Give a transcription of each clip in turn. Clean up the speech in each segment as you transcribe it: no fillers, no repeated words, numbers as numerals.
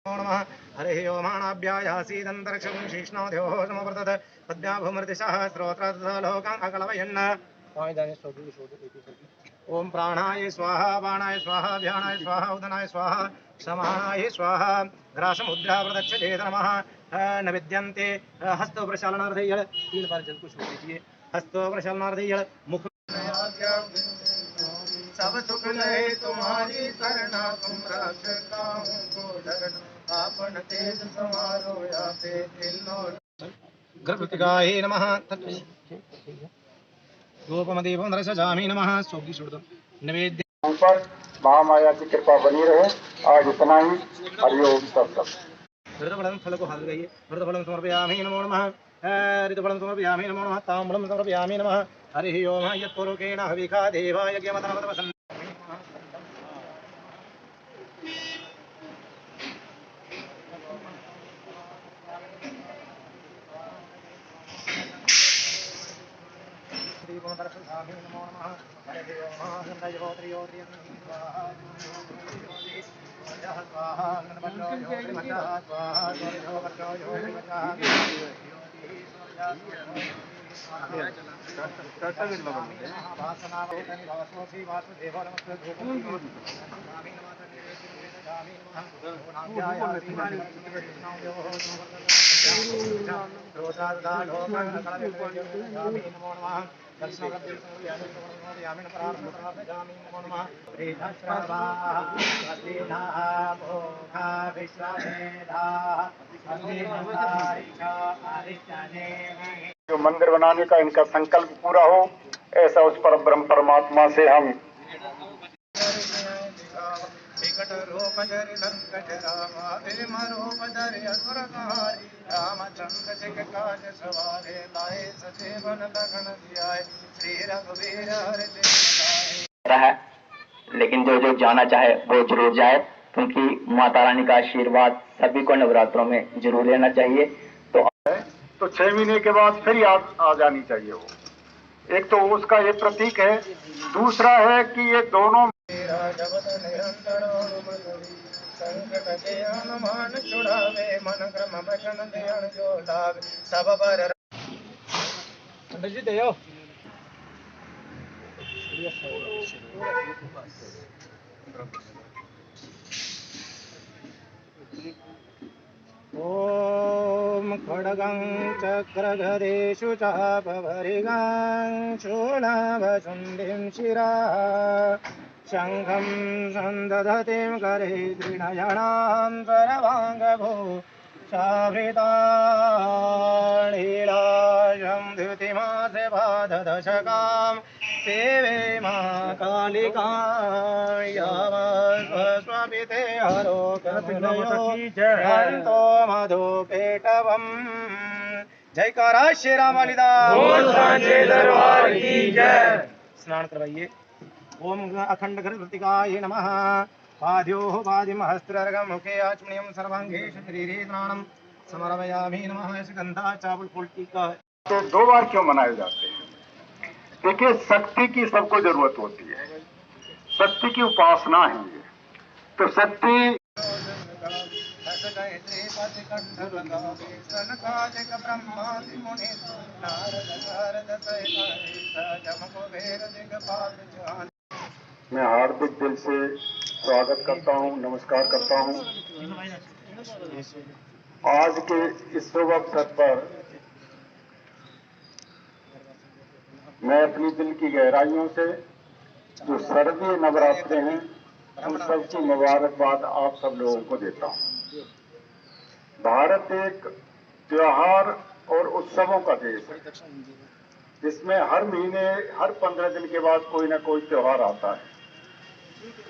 नमः हरिः ओमानाभ्यायासीदन्तरिक्षं शीष्णोद्योः समवर्तत पद्म्याभूमृतिशः स्रोत्रलोकान् अकलवयन् ओम प्राणाय स्वाहा बाणाय स्वाहा ध्यानाय स्वाहा उदनाय स्वाहा समानाय स्वाहा ग्रासमुद्रा प्रदक्षिणेत नमः न विद्यन्ते हस्तो प्रक्षालनार्धय्य 3 बार जल को छोड़ दीजिए हस्तो प्रक्षालनार्धय्य मुख सब सुख ले तुम्हारी शरणा तुम रक्षता हूँ को धरण आपन तेज समारो या पे तिल्लो गर्भतिगाय नमः रूपमदीपं दर्शयामि नमः सोगी छोड़ दो नैवेद्य ऊपर महामाया की कृपा बनी रहे। आज इतना ही। हरिओम तत्सत। ऋतफलं फल को हाथ लगाइए ऋतफलं समर्पयामि नमो नमः ऋतफलं समर्पयामि नमो नमः ताम्बूलं समर्पयामि नमः हरिः ओम यत्पुरुषेण हविषा देवा यज्ञमतनवतवसन् दीपं दर्शयामि नमो नमः हरिः ओम गन्धयोत्रियोत्रियं स्वाहा स्वाहा गणपतो योत्रिमता स्वाहा गौरीभवतो योत्रिमता वासनावतनि वासोऽसि वासुदेवो नमस्ते धूपं स्वामी नमः नैवेद्यं दर्शयामि नमो नमः दर्शनामि प्रार्थयामि नमो नमः जो मंदिर बनाने का इनका संकल्प पूरा हो, ऐसा उस पर ब्रह्म परमात्मा से हम विकट रूप धरि लंकट रामा विम रूप धरि असुर संहारे रामचंद्र जी के काज सवारे लाए सजीवन लखन जियाए श्री रघुवीर हरि है। लेकिन जो जो जाना चाहे वो जरूर जाए, क्योंकि माता रानी का आशीर्वाद सभी को नवरात्रों में जरूर लेना चाहिए। तो 6 महीने के बाद फिर आ जानी चाहिए वो। एक तो उसका ये प्रतीक है, दूसरा है कि ये दोनों संकट के हनुमान छुड़ावे मन क्रम भजन ध्यान जो लावे सब पर दयो ओम खड्गं चक्रगदेषु चापभरिगां शूलाभसुन्धिं शिरा शङ्खं सन्दधतिं करे दृढयणां सर्वाङ्गभू शाभृतालीलाशं द्युतिमासे बाधदशकां सेवे महाकालिकां यावस्वस्वपिते हरो हन्तो मधुपेटवम् जयकारा श्री राम दरबार की जय। स्नान करवाइए। ओम अखंड घृतिकाय नमः पाद्योः पाद्यं हस्त्रर्घं मुखे आचमनीयं सर्वांगेषु शरीरे स्नानं समर्पयामि नमः। गंधा चावल फूल टीका तो 2 बार क्यों मनाए जाते हैं? देखिए, शक्ति की सबको जरूरत होती है, शक्ति की उपासना है ये। तो शक्ति मैं हार्दिक दिल से स्वागत करता हूँ, नमस्कार करता हूँ। आज के इस शुभ अवसर पर मैं अपनी दिल की गहराइयों से जो शारदीय नवरात्रे हैं उन सबकी मुबारकबाद आप सब लोगों को देता हूँ। भारत एक त्योहार और उत्सवों का देश है, जिसमें हर महीने हर 15 दिन के बाद कोई ना कोई त्योहार आता है।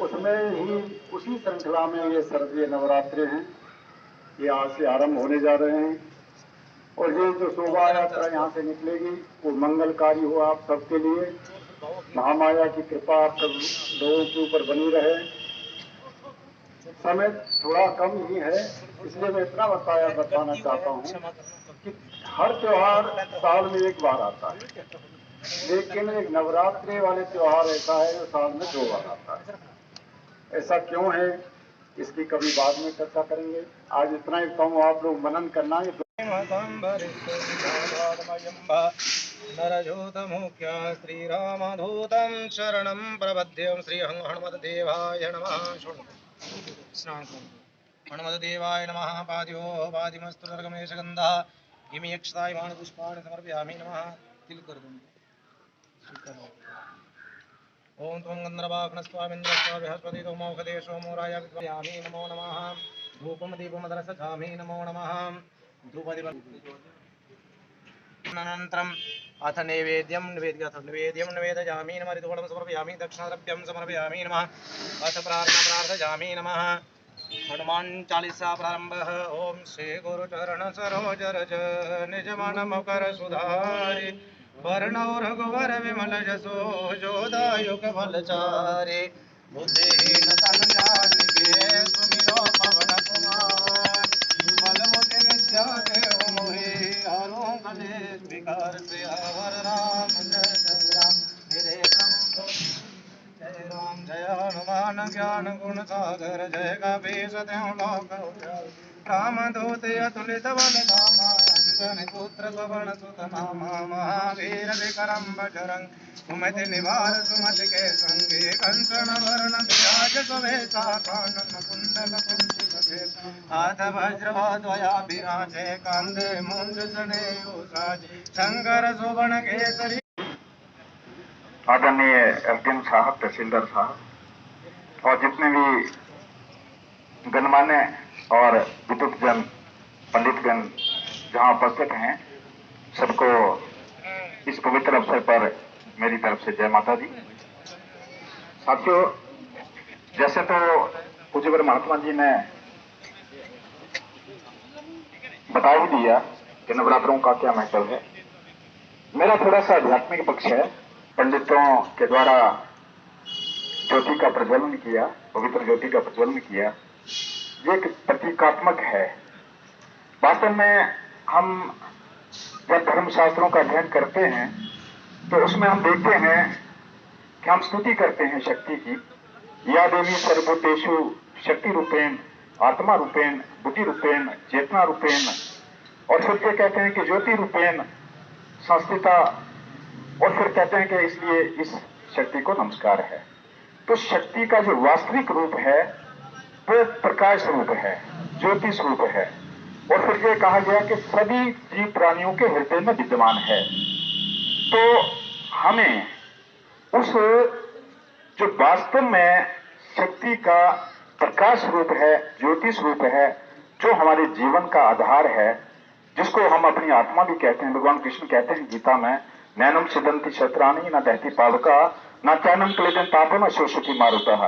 उसमें ही उसी श्रृंखला में ये शारदीय नवरात्रे हैं, ये आज से आरंभ होने जा रहे हैं। और ये जो शोभा यात्रा यहाँ से निकलेगी वो मंगलकारी हो आप सबके लिए। महामाया की कृपा आप सब लोगों के ऊपर बनी रहे। समय थोड़ा कम ही है, इसलिए मैं इतना बताना चाहता हूँ कि हर त्योहार साल में एक बार आता है, लेकिन एक नवरात्रि वाले त्योहार ऐसा है जो साल में 2 बार आता है। ऐसा क्यों है, इसकी कभी बाद में चर्चा करेंगे। आज इतना ही कहूँ, आप लोग मनन करना है। नरजोतमुख्य श्रीरामधूतं शरणं प्रपद्यं श्री हनुमद्देवाय नमः। हनुमद्देवाय नमः। पाद्यो पादिमस्तु नरगमेशगन्धः इमे यक्षतायमाण पुष्पाणि समर्पयामि नमः। तिलकर ओम त्वं गन्धर्वाग्नस्वामिन्द्रस्वा बृहस्पति मौखदे सोमोराय विद्यामि नमो नमः। धूपम दीपम दर्शयामि नमो नमः। अनन्तरम् अथ नैवेद्यं निवेदयामि नमः। ऋतुफलं समर्पयामि दक्षिणद्रव्यं समर्पयामि नमः। अथ प्रार्थयामि नमः। हनुमान चालीसा प्रारंभः। ओम श्री गुरु चरण सरोज रज निज मन मुकर सुधारि वर्णौ रघुवर विमल जसो जोदायुक फलचारि बुद्धिहीन तन जानिके सुमिरो पवन कुमार बल बुद्धि विद्या देहु मोहि हरहु कलेश विकार से अवर राम जय जय राम मेरे प्रभु जय राम जय हनुमान ज्ञान गुण सागर जय कपीस तिहुँ लोक उजागर रामदूत अतुलित बल धामा अंजनी पुत्र पवन सुत नामा महावीर विक्रम बजरंग सुमति निवार सुमति के संगी कंचन वरण विराज सुवेशा कानन कुंडल कुंचित केसा हाथ वज्र ध्वजा विराजे कांधे मूंज जनेऊ साजे शंकर सुवन केसरी। आदरणीय एसडीएम साहब, तहसीलदार साहब और जितने भी गणमान्य और विद्वतजन पंडितगण जहां उपस्थित हैं, सबको इस पवित्र अवसर पर मेरी तरफ से जय माता दी। साथियों, जैसे तो पूज्यवर महात्मा जी ने बता ही दिया कि नवरात्रों का क्या महत्व है। मेरा थोड़ा सा आध्यात्मिक पक्ष है। पंडितों के द्वारा ज्योति का प्रज्वलन किया, पवित्र ज्योति का प्रज्वलन किया, ये एक प्रतीकात्मक है। वास्तव में हम जब धर्मशास्त्रों का अध्ययन करते हैं तो उसमें हम देखते हैं कि हम स्तुति करते हैं शक्ति की। या देवी सर्वभूतेषु शक्ति रूपेण, आत्मा रूपेण, बुद्धि रूपेण, चेतना रूपेण, और फिर ये कहते हैं कि ज्योति रूपेण संस्थिता, और फिर कहते हैं कि इसलिए इस शक्ति को नमस्कार है। तो शक्ति का जो वास्तविक रूप है वो प्रकाश रूप है, ज्योति स्वरूप है। और फिर ये कहा गया कि सभी जीव प्राणियों के हृदय में विद्यमान है। तो हमें उस जो वास्तव में शक्ति का प्रकाश रूप है, ज्योति स्वरूप है, जो हमारे जीवन का आधार है, जिसको हम अपनी आत्मा भी कहते हैं। भगवान कृष्ण कहते हैं गीता में, नैनम छिदंती शस्त्राणि न दहती पावका न चैनम क्लेदन तापम अशोषति मारुतः,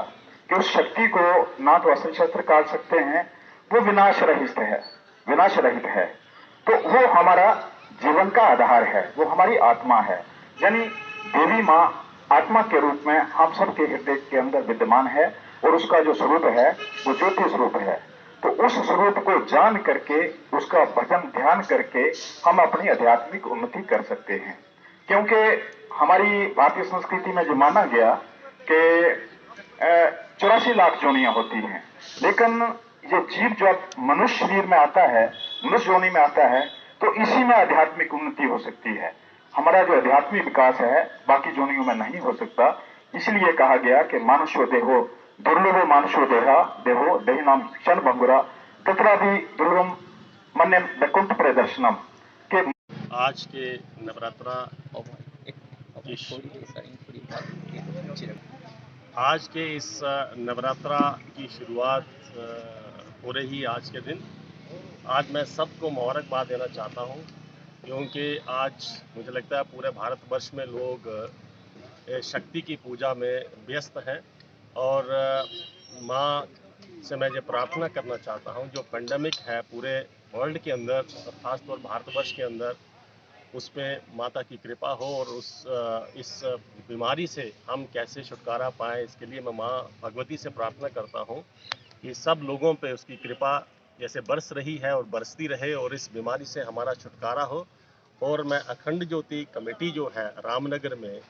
कि उस शक्ति को ना तो अस्त्र शस्त्र काट सकते हैं, वो विनाश रहित है, विनाश रहित है। तो वो हमारा जीवन का आधार है, वो हमारी आत्मा है। यानी देवी माँ आत्मा के रूप में हम सबके हृदय के अंदर विद्यमान है, और उसका जो स्वरूप है वो ज्योति स्वरूप है। तो उस स्वरूप को जान करके, उसका भजन ध्यान करके हम अपनी आध्यात्मिक उन्नति कर सकते हैं। क्योंकि हमारी भारतीय संस्कृति में जो माना गया कि 84 लाख योनियां होती हैं, लेकिन ये जीव जब मनुष्य शरीर में आता है, मनुष्य योनि में आता है, तो इसी में आध्यात्मिक उन्नति हो सकती है। हमारा जो आध्यात्मिक विकास है बाकी योनियों में नहीं हो सकता। इसलिए कहा गया कि मानुष्यो देहो दुर्लभो मानुष्यो देहो देहि नाम क्षण भंगुरा तथा भी दुर्लभम मन्यम वैकुंठ प्रदर्शनम। के आज के नवरात्रा आज के इस नवरात्रा की शुरुआत हो रही आज के दिन। आज मैं सबको मुबारकबाद देना चाहता हूं, क्योंकि आज मुझे लगता है पूरे भारतवर्ष में लोग शक्ति की पूजा में व्यस्त हैं। और माँ से मैं ये प्रार्थना करना चाहता हूं, जो पेंडेमिक है पूरे वर्ल्ड के अंदर और ख़ासतौर भारतवर्ष के अंदर, उस पर माता की कृपा हो और इस बीमारी से हम कैसे छुटकारा पाएँ, इसके लिए मैं माँ भगवती से प्रार्थना करता हूँ कि सब लोगों पे उसकी कृपा जैसे बरस रही है और बरसती रहे, और इस बीमारी से हमारा छुटकारा हो और मैं अखंड ज्योति कमेटी जो है रामनगर में,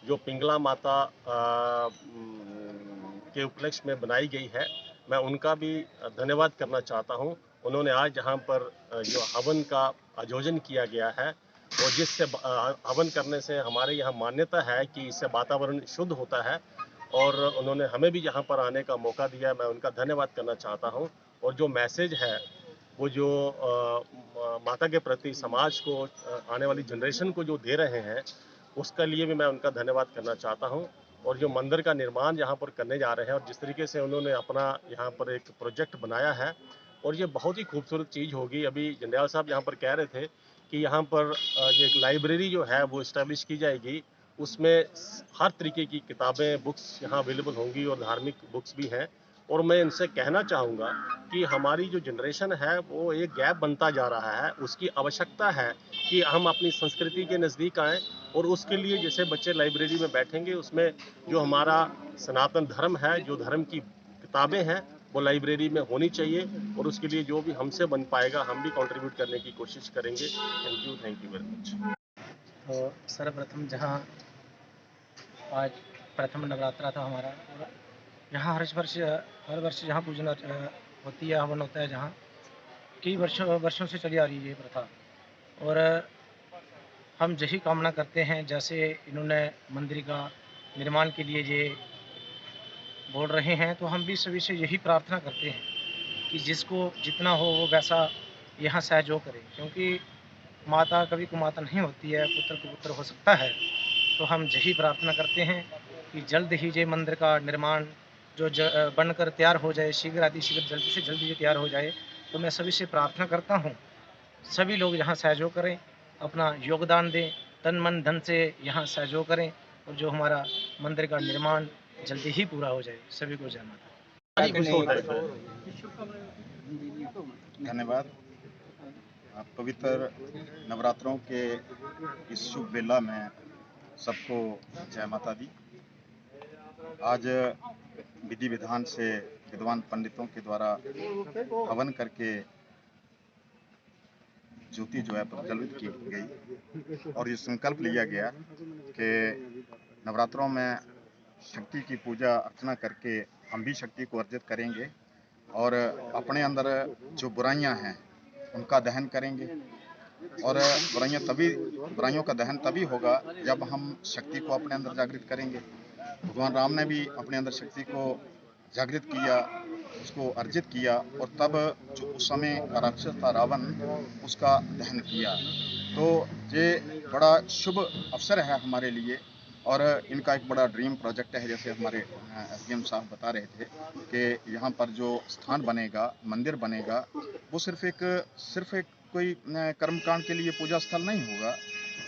जो पिंगला माता के उपलक्ष्य में बनाई गई है, मैं उनका भी धन्यवाद करना चाहता हूं। उन्होंने आज यहाँ पर जो हवन का आयोजन किया गया है, और जिससे हवन करने से हमारे यहाँ मान्यता है कि इससे वातावरण शुद्ध होता है, और उन्होंने हमें भी यहाँ पर आने का मौका दिया, मैं उनका धन्यवाद करना चाहता हूँ। और जो मैसेज है वो जो माता के प्रति समाज को, आने वाली जनरेशन को जो दे रहे हैं, उसके लिए भी मैं उनका धन्यवाद करना चाहता हूँ। और जो मंदिर का निर्माण यहाँ पर करने जा रहे हैं, और जिस तरीके से उन्होंने अपना यहाँ पर एक प्रोजेक्ट बनाया है, और ये बहुत ही खूबसूरत चीज़ होगी। अभी जंडियाल साहब यहाँ पर कह रहे थे कि यहाँ पर जो एक लाइब्रेरी जो है वो इस्टेब्लिश की जाएगी, उसमें हर तरीके की किताबें, बुक्स यहाँ अवेलेबल होंगी, और धार्मिक बुक्स भी हैं। और मैं इनसे कहना चाहूँगा कि हमारी जो जनरेशन है वो एक गैप बनता जा रहा है, उसकी आवश्यकता है कि हम अपनी संस्कृति के नज़दीक आएँ। और उसके लिए जैसे बच्चे लाइब्रेरी में बैठेंगे, उसमें जो हमारा सनातन धर्म है, जो धर्म की किताबें हैं, वो लाइब्रेरी में होनी चाहिए। और उसके लिए जो भी हमसे बन पाएगा, हम भी कंट्रीब्यूट करने की कोशिश करेंगे। Thank you very much. तो सर्वप्रथम जहाँ आज प्रथम नवरात्रा था हमारा, और यहाँ हर वर्ष जहाँ पूजन होती है, हवन होता है, जहाँ कई वर्षों से चली आ रही है ये प्रथा। और हम यही कामना करते हैं, जैसे इन्होंने मंदिर का निर्माण के लिए ये बोल रहे हैं, तो हम भी सभी से यही प्रार्थना करते हैं कि जिसको जितना हो वो वैसा यहाँ सहयोग करे, क्योंकि माता कभी कुमाता नहीं होती है, पुत्र कुपुत्र हो सकता है। तो हम यही प्रार्थना करते हैं कि जल्द ही ये मंदिर का निर्माण जो बनकर तैयार हो जाए, शीघ्र जल्दी से जल्दी ये तैयार हो जाए। तो मैं सभी से प्रार्थना करता हूँ, सभी लोग यहाँ सहयोग करें, अपना योगदान दें, तन मन धन से यहाँ सहयोग करें, और जो हमारा मंदिर का निर्माण जल्दी ही पूरा हो जाए। सभी को जय माता। धन्यवाद। पवित्र नवरात्रों के इस शुभ बेला में सबको जय माता दी। आज विधि विधान से विद्वान पंडितों के द्वारा हवन करके ज्योति जो है प्रज्वलित की गई, और ये संकल्प लिया गया कि नवरात्रों में शक्ति की पूजा अर्चना करके हम भी शक्ति को अर्जित करेंगे, और अपने अंदर जो बुराइयां हैं उनका दहन करेंगे। और बुराइयों का दहन तभी होगा जब हम शक्ति को अपने अंदर जागृत करेंगे। भगवान राम ने भी अपने अंदर शक्ति को जागृत किया, उसको अर्जित किया, और तब जो उस समय का राक्षस था रावण, उसका दहन किया। तो ये बड़ा शुभ अवसर है हमारे लिए, और इनका एक बड़ा ड्रीम प्रोजेक्ट है। जैसे हमारे एसडीएम साहब बता रहे थे कि यहाँ पर जो स्थान बनेगा, मंदिर बनेगा, वो सिर्फ एक कोई कर्मकांड के लिए पूजा स्थल नहीं होगा।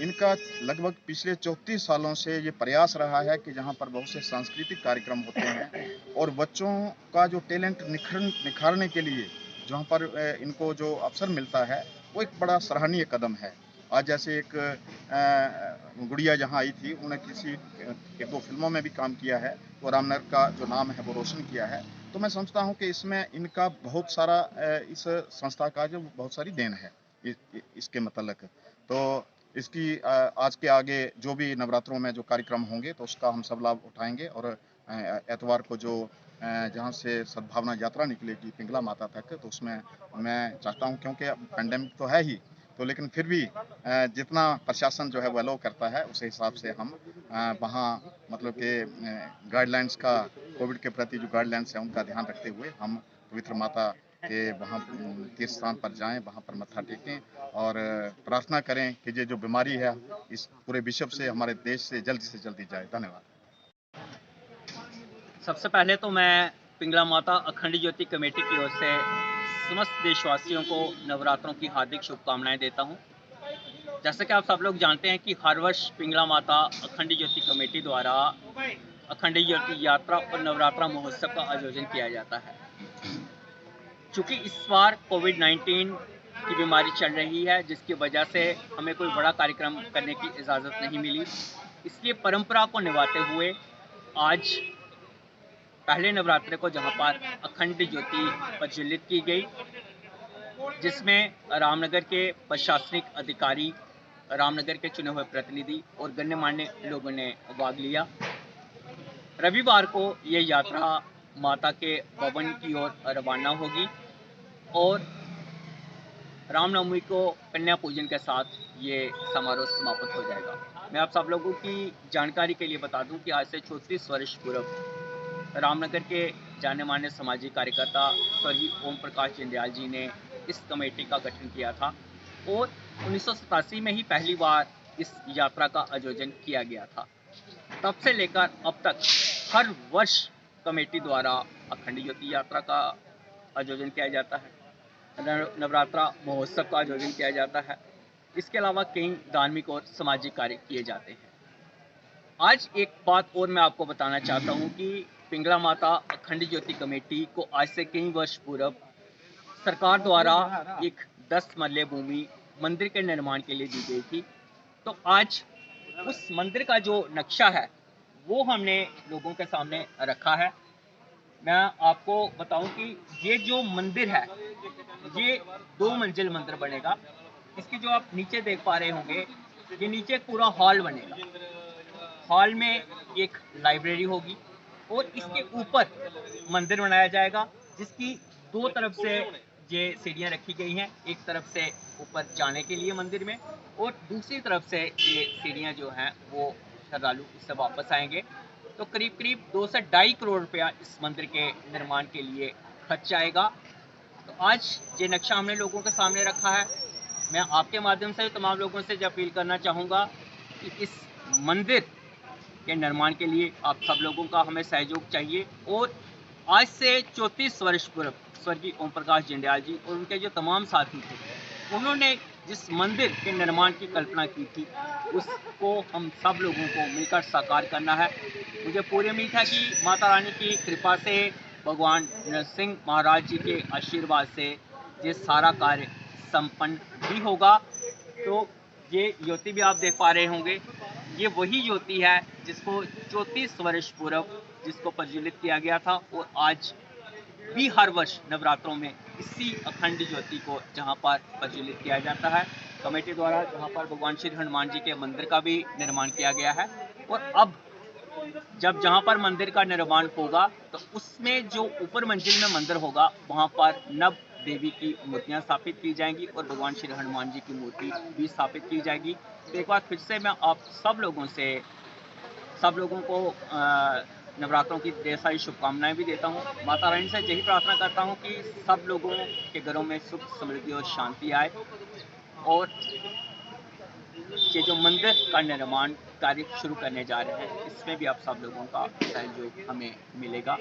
इनका लगभग पिछले 34 सालों से ये प्रयास रहा है कि जहाँ पर बहुत से सांस्कृतिक कार्यक्रम होते हैं, और बच्चों का जो टैलेंट निखारने के लिए जहाँ पर इनको जो अवसर मिलता है, वो एक बड़ा सराहनीय कदम है। आज जैसे एक गुड़िया जहाँ आई थी, उन्होंने एक दो फिल्मों में भी काम किया है, तो रामनगर का जो नाम है वो रोशन किया है। तो मैं समझता हूँ कि इसमें इनका बहुत सारा, इस संस्था का जो बहुत सारी देन है इसके मतलब। तो इसकी आज के आगे जो भी नवरात्रों में जो कार्यक्रम होंगे, तो उसका हम सब लाभ उठाएंगे। और एतवार को जो जहाँ से सद्भावना यात्रा निकलेगी पिंगला माता तक, तो उसमें मैं चाहता हूँ, क्योंकि पेंडेमिक तो है ही, तो लेकिन फिर भी जितना प्रशासन जो है वो अलाउ करता है, उस हिसाब से हम वहाँ मतलब कि गाइडलाइंस का, कोविड के प्रति जो गाइडलाइंस है उनका ध्यान रखते हुए हम पवित्र माता के वहाँ तीर्थ स्थान पर जाएं, वहाँ पर मत्था टेकें, और प्रार्थना करें कि ये जो बीमारी है इस पूरे विश्व से, हमारे देश से जल्दी जाए। धन्यवाद। सबसे पहले तो मैं पिंगला माता अखंड ज्योति कमेटी की ओर से समस्त देशवासियों को नवरात्रों की हार्दिक शुभकामनाएं देता हूं। जैसे कि आप सब लोग जानते हैं कि हर वर्ष पिंगला माता अखंड ज्योति कमेटी द्वारा अखंड ज्योति यात्रा और नवरात्रा महोत्सव का आयोजन किया जाता है। चूँकि इस बार कोविड-19 की बीमारी चल रही है, जिसकी वजह से हमें कोई बड़ा कार्यक्रम करने की इजाज़त नहीं मिली, इसलिए परंपरा को निभाते हुए आज पहले नवरात्रे को जहां पर अखंड ज्योति प्रज्वलित की गई, जिसमें रामनगर के प्रशासनिक अधिकारी, रामनगर के चुने हुए प्रतिनिधि और गण्यमान्य लोगों ने भाग लिया। रविवार को ये यात्रा माता के भवन की ओर रवाना होगी और रामनवमी को कन्या पूजन के साथ ये समारोह समाप्त हो जाएगा। मैं आप सब लोगों की जानकारी के लिए बता दूं कि आज से 34 वर्ष पूर्व रामनगर के जाने माने सामाजिक कार्यकर्ता स्वर्गीय ओम प्रकाश जिंदयाल जी ने इस कमेटी का गठन किया था और 1987 में ही पहली बार इस यात्रा का आयोजन किया गया था। तब से लेकर अब तक हर वर्ष कमेटी द्वारा अखंड ज्योति यात्रा का आयोजन किया जाता है, नवरात्रा महोत्सव का आयोजन किया जाता है। इसके अलावा कई धार्मिक और सामाजिक कार्य किए जाते हैं। आज एक बात और मैं आपको बताना चाहता हूं कि पिंगला माता अखंड ज्योति कमेटी को आज से कई वर्ष पूर्व सरकार द्वारा एक 10 मरले भूमि मंदिर के निर्माण के लिए दी गई थी। तो आज उस मंदिर का जो नक्शा है वो हमने लोगों के सामने रखा है। मैं आपको बताऊं कि ये जो मंदिर है ये 2 मंजिल मंदिर बनेगा। इसकी जो आप नीचे देख पा रहे होंगे, ये नीचे पूरा हॉल बनेगा। हॉल में एक लाइब्रेरी होगी और इसके ऊपर मंदिर बनाया जाएगा, जिसकी 2 तरफ से ये सीढ़ियां रखी गई हैं। एक तरफ से ऊपर जाने के लिए मंदिर में और दूसरी तरफ से ये सीढ़ियां जो हैं वो श्रद्धालु इससे वापस आएंगे। तो करीब करीब 2 से 2.5 करोड़ रुपया इस मंदिर के निर्माण के लिए खर्च आएगा। तो आज ये नक्शा हमने लोगों के सामने रखा है। मैं आपके माध्यम से तमाम लोगों से अपील करना चाहूँगा कि इस मंदिर के निर्माण के लिए आप सब लोगों का हमें सहयोग चाहिए। और आज से 34 वर्ष पूर्व स्वर्गीय ओम प्रकाश जिंदयाल जी और उनके जो तमाम साथी थे, उन्होंने जिस मंदिर के निर्माण की कल्पना की थी उसको हम सब लोगों को मिलकर साकार करना है। मुझे पूरी उम्मीद है कि माता रानी की कृपा से, भगवान नरसिंह महाराज जी के आशीर्वाद से ये सारा कार्य संपन्न भी होगा। तो ये ज्योति भी आप देख पा रहे होंगे, ये वही ज्योति है जिसको 34 वर्ष पूर्व जिसको प्रज्वलित किया गया था और आज भी हर वर्ष नवरात्रों में इसी अखंड ज्योति को जहां पर प्रज्वलित किया जाता है। कमेटी द्वारा जहां पर भगवान श्री हनुमान जी के मंदिर का भी निर्माण किया गया है और अब जहां पर मंदिर का निर्माण होगा तो उसमें जो ऊपर मंजिल में मंदिर होगा वहां पर नव देवी की मूर्तियां स्थापित की जाएंगी और भगवान श्री हनुमान जी की मूर्ति भी स्थापित की जाएगी। तो एक बार फिर से मैं आप सब लोगों को नवरात्रों की ढेर सारी शुभकामनाएं भी देता हूं। माता रानी से यही प्रार्थना करता हूं कि सब लोगों के घरों में सुख, समृद्धि और शांति आए और ये जो मंदिर का निर्माण कार्य शुरू करने जा रहे हैं इसमें भी आप सब लोगों का सहयोग हमें मिलेगा।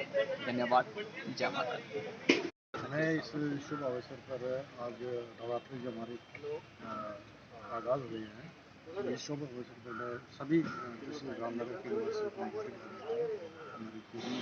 धन्यवाद। जय माता दी। मैं इस शुभ अवसर पर आज नवरात्रि जो हमारी आगाज़ हुई है, तो इस शुभ अवसर पर मैं सभी रामनगर के निवासियों को आमंत्रित करता हूँ। हमारी पूरी